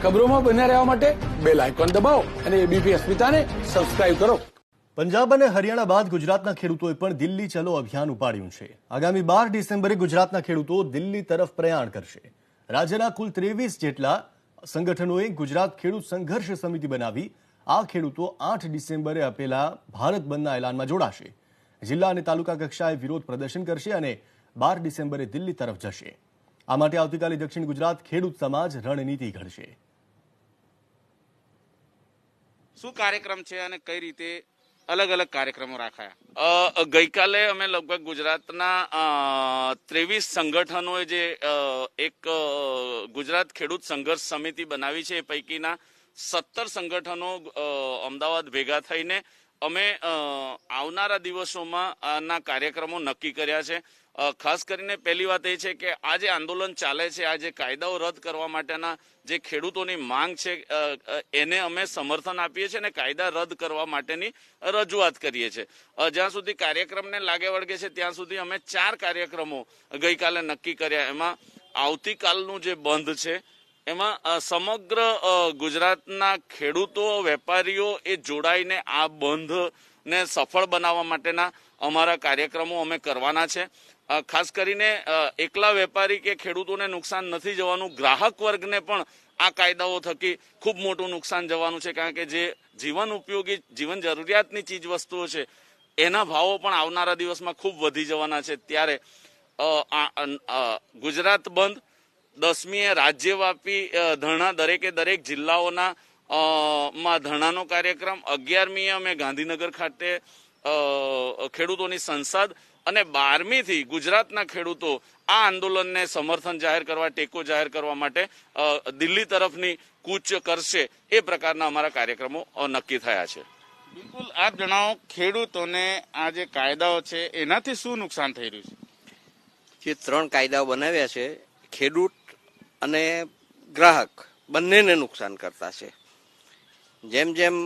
ખબરોમાં બન્યા રહેવા માટે બેલ આઇકોન દબાવો અને એબીપી અસ્મિતાને સબસ્ક્રાઇબ કરો। પંજાબ અને હરિયાણા બાદ ગુજરાતના ખેડૂતોએ પણ દિલ્હી ચલો અભિયાન ઉપાડ્યું છે। આગામી 12 ડિસેમ્બરે ગુજરાતના ખેડૂતો દિલ્હી તરફ પ્રયાણ કરશે। રાજ્યના કુલ 23 જેટલા સંગઠનોએ ગુજરાત ખેડૂત સંઘર્ષ સમિતિ બનાવી આ ખેડૂતો 8 ડિસેમ્બરે આપેલા ભારત બંધના એલાનમાં જોડાશે। જિલ્લા અને તાલુકા કક્ષાએ વિરોધ પ્રદર્શન કરશે અને 12 ડિસેમ્બરે દિલ્હી તરફ જશે। આ માટે આવતીકાલે દક્ષિણ ગુજરાત ખેડૂત સમાજ રણનીતિ ઘડશે। શું કાર્યક્રમ છે અને કઈ રીતે અલગ અલગ કાર્યક્રમો રાખાયા? ગઈકાલે અમે લગભગ ગુજરાતના 23 સંગઠનોએ જે એક ગુજરાત ખેડૂત સંઘર્ષ સમિતિ બનાવી છે એ પૈકીના 17 સંગઠનો અમદાવાદ ભેગા થઈને અમે આવનારા દિવસોમાં ના કાર્યક્રમો નક્કી કર્યા છે। ખાસ કરીને પહેલી વાત એ છે કે આ જે આંદોલન ચાલે છે, આ જે કાયદાઓ રદ કરવા માટેના જે ખેડૂતોની માંગ છે એને અમે સમર્થન આપીએ છીએ અને કાયદા રદ કરવા માટેની રજૂઆત કરીએ છીએ। જ્યાં સુધી કાર્યક્રમને લાગે વળગે છે ત્યાં સુધી અમે 4 કાર્યક્રમો ગઈકાલે નક્કી કર્યા। એમાં આવતીકાલનું જે બંધ છે એમાં સમગ્ર ગુજરાતના ખેડૂતો, વેપારીઓ એ જોડાઈને આ બંધને સફળ બનાવવા માટેના અમારા કાર્યક્રમો અમે કરવાના છે। ખાસ કરીને એકલા વેપારી કે ખેડૂતોને નુકસાન નથી જવાનું, ગ્રાહક વર્ગને પણ આ કાયદાઓ થકી ખૂબ મોટું નુકસાન જવાનું છે। કારણ કે જે જીવન ઉપયોગી, જીવન જરૂરિયાતની ચીજ વસ્તુઓ છે એના ભાવો પણ આવનારા દિવસમાં ખૂબ વધી જવાના છે। ત્યારે ગુજરાત બંધ, 10મીએ રાજ્યવ્યાપી ધરણા, દરેક જિલ્લાઓના માં ધરણાનો કાર્યક્રમ, 11મીએ અમે ગાંધીનગર ખાતે ખેડૂતોની સંસદ અને 12મીથી ગુજરાતના ખેડૂતો આ આંદોલનને સમર્થન જાહેર કરવા, ટેકો જાહેર કરવા માટે દિલ્હી તરફની કૂચ કરશે। એ પ્રકારના અમારા કાર્યક્રમો નક્કી થયા છે। બિલકુલ, આપ જણાવો, ખેડૂતોને આ જે કાયદાઓ છે એનાથી શું નુકસાન થઈ રહ્યું છે? જે 3 કાયદાઓ બનાવ્યા છે ખેડૂત અને ગ્રાહક બંનેને નુકસાન કરતા છે। જેમ જેમ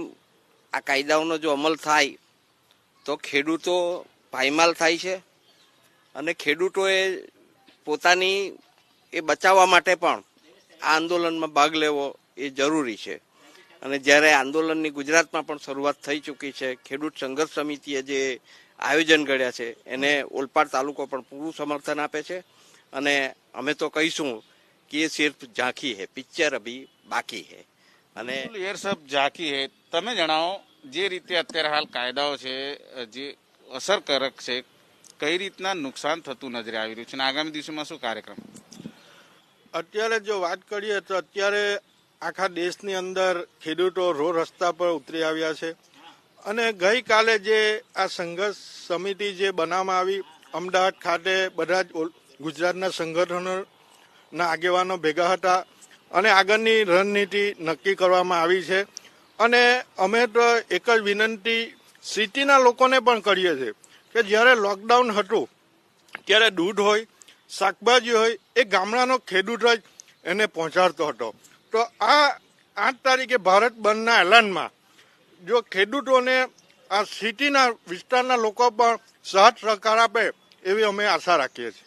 આ કાયદાઓનો જો અમલ થાય તો ખેડૂતો પાયમાલ થાય છે અને ખેડૂતોએ પોતાની એ બચાવવા માટે પણ આ આંદોલનમાં ભાગ લેવો એ જરૂરી છે। અને જ્યારે આંદોલનની ગુજરાતમાં પણ શરૂઆત થઈ ચૂકી છે, ખેડૂત સંઘર્ષ સમિતિએ જે આયોજન કર્યા છે એને ઓલપાડ તાલુકો પણ પૂરું સમર્થન આપે છે। અને અમે તો કહીશું કે એ સિર્ફ ઝાંખી હે, પિક્ચર અભી બાકી હે। અને એ સબ ઝાંખી હે। તમે જણાવો, જે રીતે અત્યારે હાલ કાયદાઓ છે જે અસરકારક છે, કઈ રીતના નુકસાન થતું નજરે આવી રહ્યું છે અને આગામી દિવસોમાં શું કાર્યક્રમ? અત્યારે જો વાત કરીએ તો અત્યારે આખા દેશની અંદર ખેડૂતો રોડ રસ્તા પર ઉતરી આવ્યા છે અને ગઈકાલે જે આ સંઘર્ષ સમિતિ જે બનાવવામાં આવી અમદાવાદ ખાતે બધા જ ગુજરાતના સંગઠનોના આગેવાનો ભેગા હતા અને આગળની રણનીતિ નક્કી કરવામાં આવી છે। અને અમે તો એક જ વિનંતી સિટીના લોકોને પણ કરીએ છીએ કે જ્યારે લોકડાઉન હતું ત્યારે દૂધ હોય, શાકભાજી હોય, એ ગામડાનો ખેડૂત જ એને પહોંચાડતો હતો। તો આ 8 તારીખે ભારત બંધના એલાનમાં જો ખેડૂતોને આ સિટીના વિસ્તારના લોકો પણ સાથ સહકાર આપે એવી અમે આશા રાખીએ છીએ।